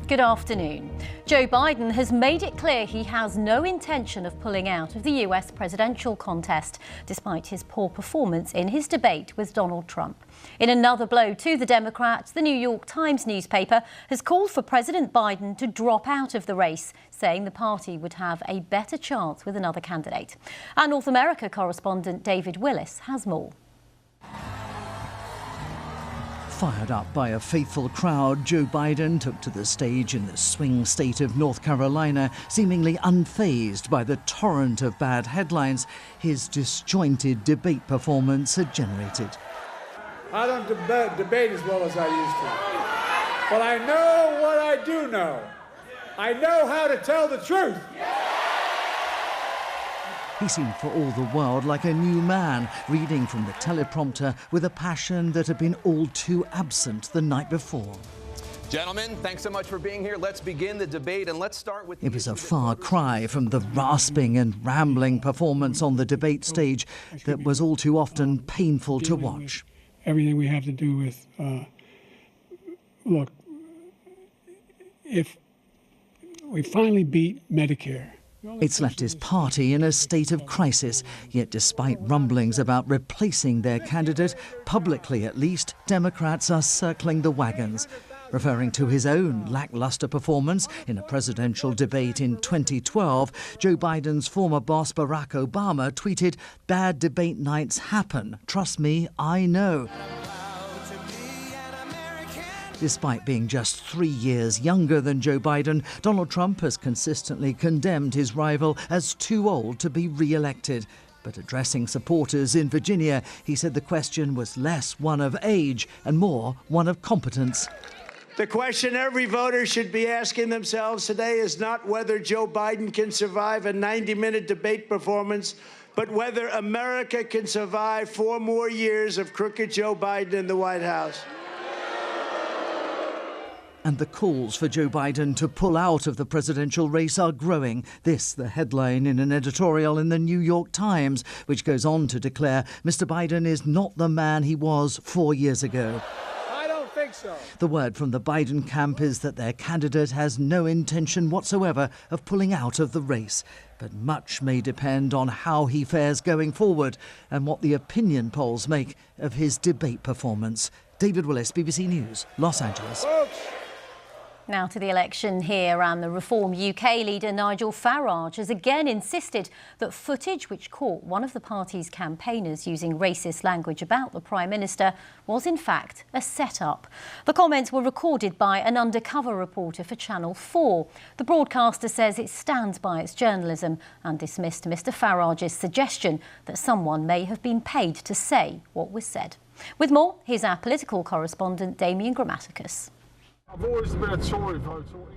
Good afternoon. Joe Biden has made it clear he has no intention of pulling out of the US presidential contest, despite his poor performance in his debate with Donald Trump. In another blow to the Democrats, the New York Times newspaper has called for President Biden to drop out of the race, saying the party would have a better chance with another candidate. Our North America correspondent David Willis has more. Fired up by a faithful crowd, Joe Biden took to the stage in the swing state of North Carolina, seemingly unfazed by the torrent of bad headlines his disjointed debate performance had generated. I don't debate as well as I used to, but I know what I do know. I know how to tell the truth. He seemed for all the world like a new man, reading from the teleprompter with a passion that had been all too absent the night before. Gentlemen, thanks so much for being here. Let's begin the debate, and let's start with... It was a far cry from the rasping and rambling performance on the debate stage that was all too often painful to watch. Everything we have to do with, look, if we finally beat Medicare, it's left his party in a state of crisis, yet despite rumblings about replacing their candidate, publicly at least, Democrats are circling the wagons. Referring to his own lackluster performance in a presidential debate in 2012, Joe Biden's former boss Barack Obama tweeted, "Bad debate nights happen. Trust me, I know." Despite being just 3 years younger than Joe Biden, Donald Trump has consistently condemned his rival as too old to be re-elected. But addressing supporters in Virginia, he said the question was less one of age and more one of competence. The question every voter should be asking themselves today is not whether Joe Biden can survive a 90-minute debate performance, but whether America can survive 4 more years of crooked Joe Biden in the White House. And the calls for Joe Biden to pull out of the presidential race are growing. This, the headline in an editorial in the New York Times, which goes on to declare Mr. Biden is not the man he was 4 years ago. I don't think so. The word from the Biden camp is that their candidate has no intention whatsoever of pulling out of the race. But much may depend on how he fares going forward and what the opinion polls make of his debate performance. David Willis, BBC News, Los Angeles. Now to the election here, and the Reform UK leader Nigel Farage has again insisted that footage which caught one of the party's campaigners using racist language about the Prime Minister was in fact a set-up. The comments were recorded by an undercover reporter for Channel 4. The broadcaster says it stands by its journalism and dismissed Mr Farage's suggestion that someone may have been paid to say what was said. With more, here's our political correspondent Damien Grammaticus.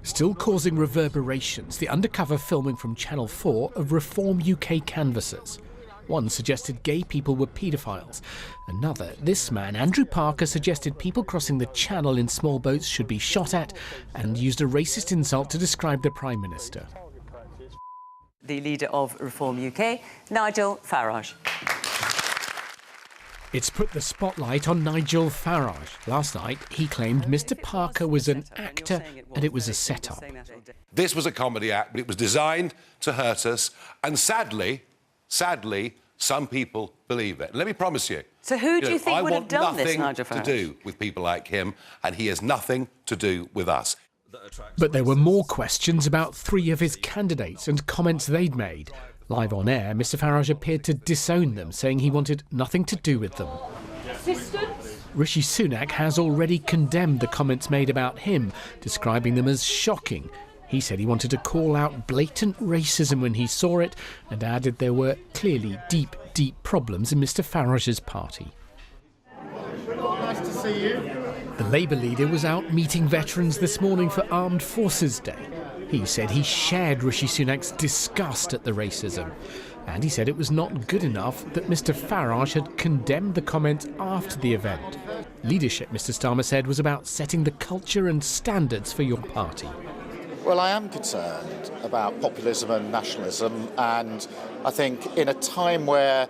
Still causing reverberations, the undercover filming from Channel 4 of Reform UK canvassers. One suggested gay people were paedophiles. Another, this man, Andrew Parker, suggested people crossing the channel in small boats should be shot at, and used a racist insult to describe the Prime Minister. The leader of Reform UK, Nigel Farage. It's put the spotlight on Nigel Farage. Last night, he claimed Mr Parker was an actor and it was a set-up. This was a comedy act, but it was designed to hurt us. And sadly, some people believe it. And let me promise you. So who do you think would have done this, Nigel Farage? I want nothing to do with people like him, and he has nothing to do with us. But there were more questions about 3 of his candidates and comments they'd made. Live on air, Mr Farage appeared to disown them, saying he wanted nothing to do with them. Rishi Sunak has already condemned the comments made about him, describing them as shocking. He said he wanted to call out blatant racism when he saw it, and added there were clearly deep problems in Mr Farage's party. Nice to see you. The Labour leader was out meeting veterans this morning for Armed Forces Day. He said he shared Rishi Sunak's disgust at the racism, and he said it was not good enough that Mr Farage had condemned the comments after the event. Leadership, Mr Starmer said, was about setting the culture and standards for your party. Well, I am concerned about populism and nationalism, and I think in a time where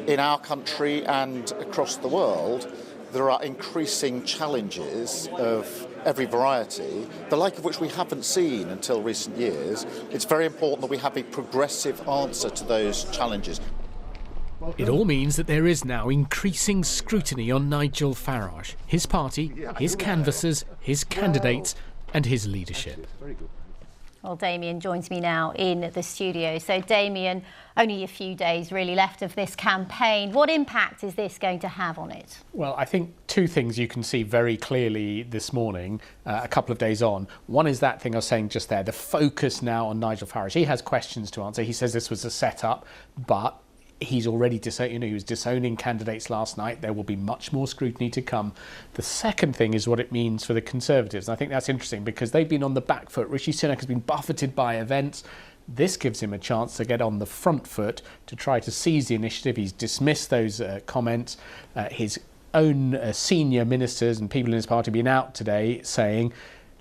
in our country and across the world there are increasing challenges of every variety, the like of which we haven't seen until recent years. It's very important that we have a progressive answer to those challenges. It all means that there is now increasing scrutiny on Nigel Farage, his party, his canvassers, his candidates and his leadership. Well, Damien joins me now in the studio. So, Damien, only a few days really left of this campaign. What impact is this going to have on it? Well, I think two things you can see very clearly this morning, a couple of days on. One is that thing I was saying just there, the focus now on Nigel Farage. He has questions to answer. He says this was a setup, but he's already he was disowning candidates last night. There will be much more scrutiny to come. The second thing is what it means for the Conservatives. And I think that's interesting because they've been on the back foot. Rishi Sunak has been buffeted by events. This gives him a chance to get on the front foot to try to seize the initiative. He's dismissed those comments. His own senior ministers and people in his party have been out today saying,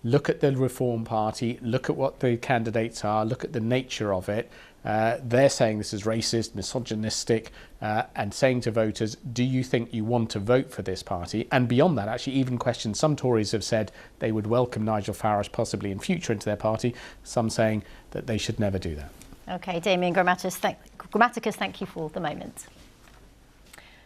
look at the Reform Party, look at what the candidates are, look at the nature of it. They're saying this is racist, misogynistic, and saying to voters, do you think you want to vote for this party? And beyond that, actually even questions. Some Tories have said they would welcome Nigel Farage possibly in future into their party. Some saying that they should never do that. OK, Damien Grammaticus, thank you for the moment.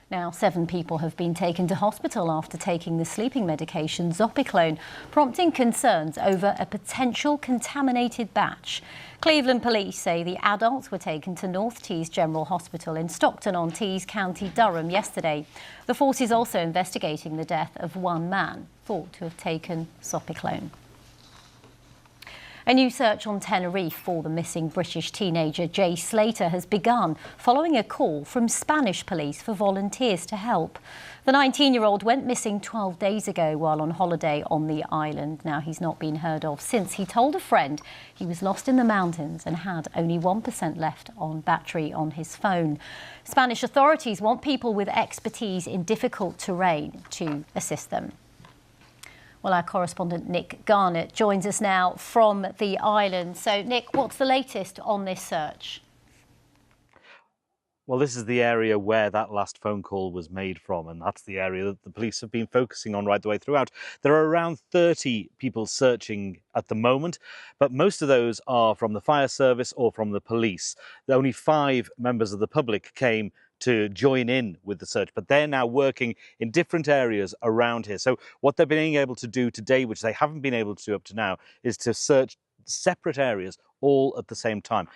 Now, 7 people have been taken to hospital after taking the sleeping medication Zopiclone, prompting concerns over a potential contaminated batch. Cleveland police say the adults were taken to North Tees General Hospital in Stockton-on-Tees, County Durham, yesterday. The force is also investigating the death of one man, thought to have taken Zopiclone. A new search on Tenerife for the missing British teenager Jay Slater has begun following a call from Spanish police for volunteers to help. The 19-year-old went missing 12 days ago while on holiday on the island. Now, he's not been heard of since. He told a friend he was lost in the mountains and had only 1% left on battery on his phone. Spanish authorities want people with expertise in difficult terrain to assist them. Well, our correspondent Nick Garnett joins us now from the island. So, Nick, what's the latest on this search? Well, this is the area where that last phone call was made from, and that's the area that the police have been focusing on right the way throughout. There are around 30 people searching at the moment, but most of those are from the fire service or from the police. Only 5 members of the public came to join in with the search, but they're now working in different areas around here. So what they're being able to do today, which they haven't been able to do up to now, is to search separate areas all at the same time.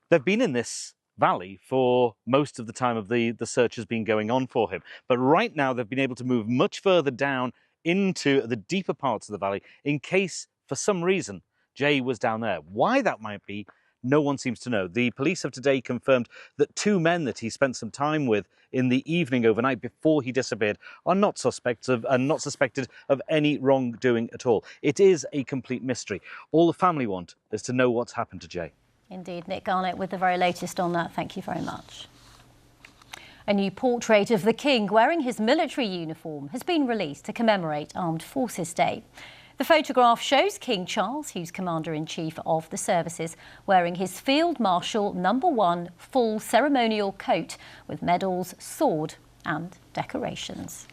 They've been in this valley for most of the time of the search has been going on for him. But right now they've been able to move much further down into the deeper parts of the valley in case, for some reason, Jay was down there. Why that might be, no one seems to know. The police have today confirmed that 2 men that he spent some time with in the evening overnight before he disappeared are not suspected of any wrongdoing at all. It is a complete mystery. All the family want is to know what's happened to Jay. Indeed, Nick Garnett with the very latest on that. Thank you very much. A new portrait of the King wearing his military uniform has been released to commemorate Armed Forces Day. The photograph shows King Charles, who's Commander-in-Chief of the services, wearing his Field Marshal No. 1 full ceremonial coat with medals, sword and decorations.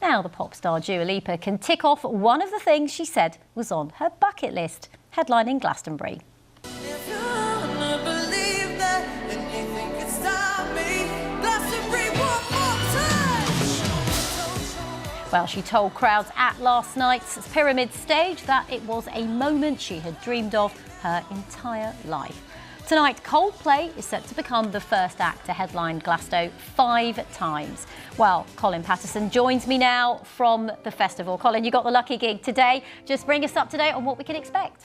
Now the pop star Dua Lipa can tick off one of the things she said was on her bucket list, headlining Glastonbury. Well, she told crowds at last night's Pyramid stage that it was a moment she had dreamed of her entire life. Tonight, Coldplay is set to become the first act to headline Glasgow 5 times. Well, Colin Patterson joins me now from the festival. Colin, you got the lucky gig today. Just bring us up to date on what we can expect.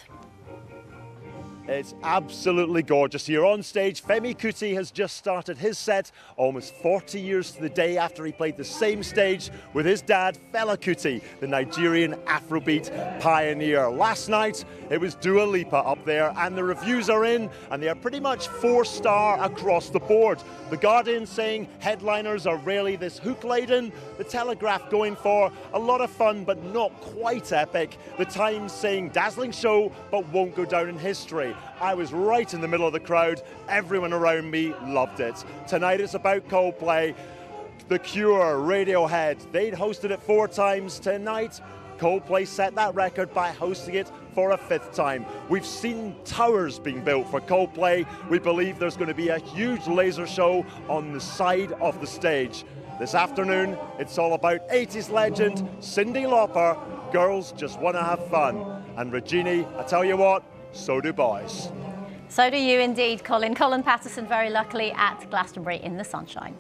It's absolutely gorgeous here on stage. Femi Kuti has just started his set almost 40 years to the day after he played the same stage with his dad, Fela Kuti, the Nigerian Afrobeat pioneer. Last night, it was Dua Lipa up there, and the reviews are in, and they are pretty much 4-star across the board. The Guardian saying headliners are rarely this hook-laden. The Telegraph going for a lot of fun, but not quite epic. The Times saying dazzling show, but won't go down in history. I was right in the middle of the crowd. Everyone around me loved it. Tonight it's about Coldplay, The Cure, Radiohead. They'd hosted it 4 times. Tonight, Coldplay set that record by hosting it for a 5th time. We've seen towers being built for Coldplay. We believe there's going to be a huge laser show on the side of the stage. This afternoon, it's all about 80s legend Cyndi Lauper. Girls just want to have fun. And Regini, I tell you what, so do boys. So do you indeed, Colin. Colin Patterson, very luckily at Glastonbury in the sunshine.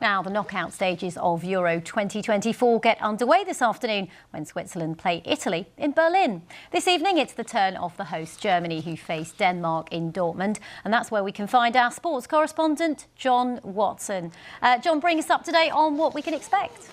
Now, the knockout stages of Euro 2024 get underway this afternoon when Switzerland play Italy in Berlin. This evening, it's the turn of the host Germany, who face Denmark in Dortmund. And that's where we can find our sports correspondent, John Watson. John, bring us up to date on what we can expect.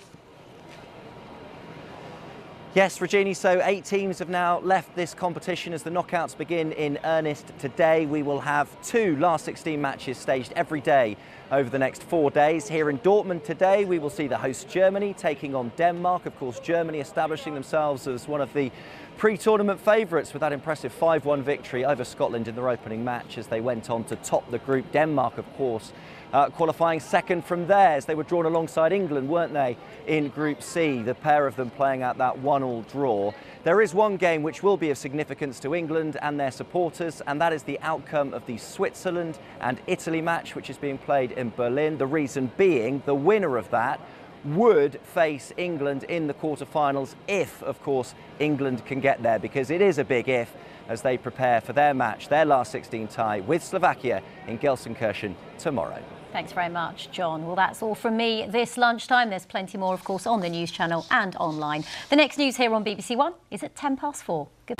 Yes, Regini, so 8 teams have now left this competition as the knockouts begin in earnest today. We will have 2 last 16 matches staged every day over the next 4 days. Here in Dortmund today, we will see the host Germany taking on Denmark. Of course, Germany establishing themselves as one of the pre-tournament favourites with that impressive 5-1 victory over Scotland in their opening match as they went on to top the group. Denmark, of course, qualifying second from theirs. They were drawn alongside England, weren't they, in Group C, the pair of them playing out that 1-1 draw. There is one game which will be of significance to England and their supporters, and that is the outcome of the Switzerland and Italy match, which is being played in Berlin. The reason being, the winner of that would face England in the quarterfinals if, of course, England can get there, because it is a big if as they prepare for their match, their last 16 tie with Slovakia in Gelsenkirchen tomorrow. Thanks very much, John. Well, that's all from me this lunchtime. There's plenty more, of course, on the news channel and online. The next news here on BBC One is at 4:10. Good.